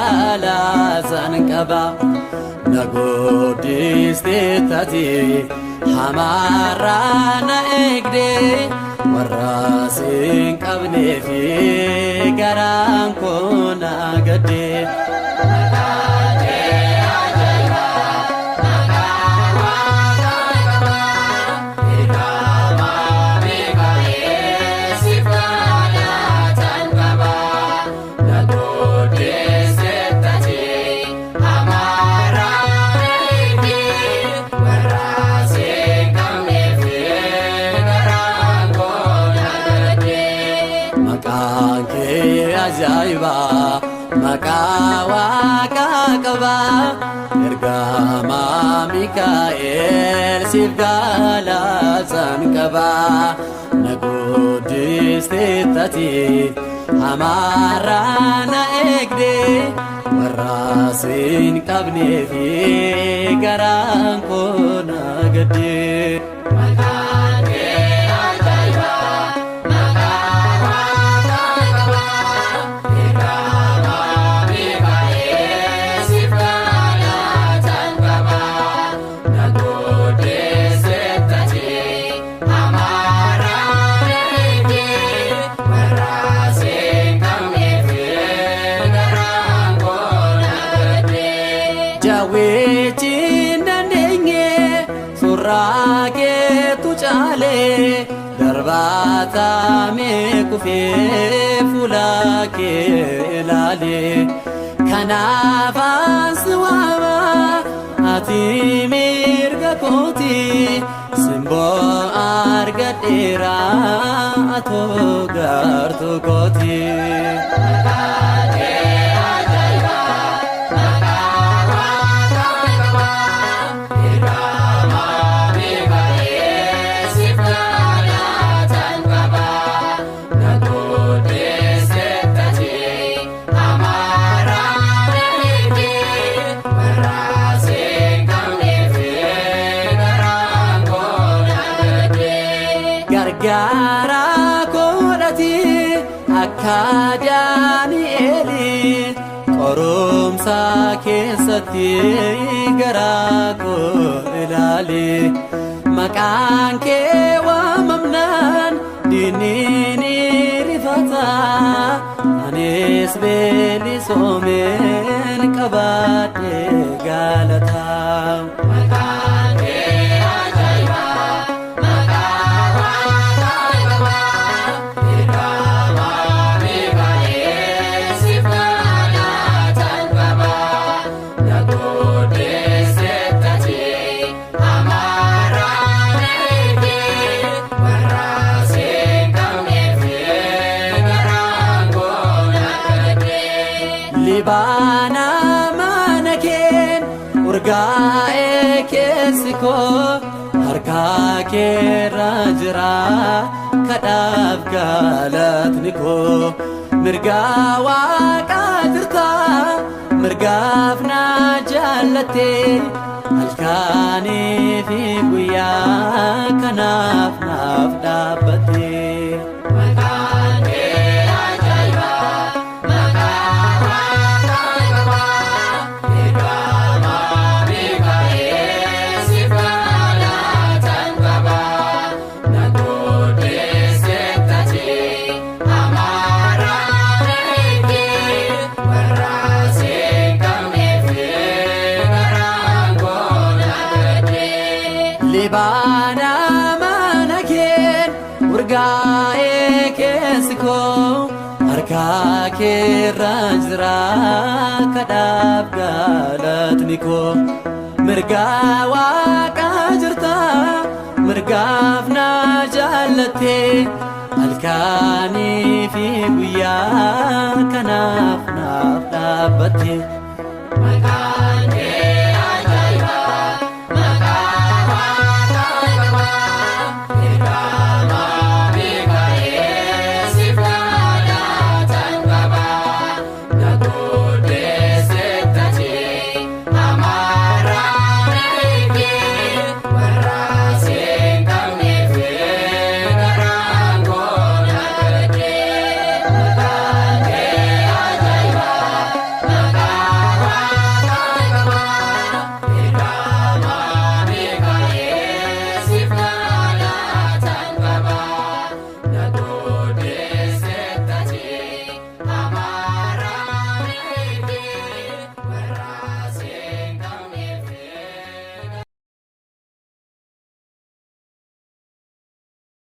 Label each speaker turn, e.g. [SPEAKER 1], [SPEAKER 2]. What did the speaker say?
[SPEAKER 1] gala zanqaba nagodiste tati hamara na egde warasin qabne fi garan kona gade ajaiba makawa kakaba ergama Mikael sibgala zankaba nagodiste tati hamara na egde warasin qabne fi garan kona gade surake tu chale darbata me kufe fulake lale kanafas wawa ati mirga koti simbo arga dera ato gartu koti gara kodati akadani eli qorumsa keessatti gara ko ilali maqaan kee waamamnaan dinini rifata anis belisoomen qabadhe galata libana manaken urgae kesiko harka ke rajra kadaf galatniko mirga waqa jirta mirgafna jallate halkani fi guya kanaf nafdabate libana manaken urgae kesiko harka ke rajra kadaf galatniko mirga waqa jirta mirgafna jallate halkani fi guya kanaf nafdabate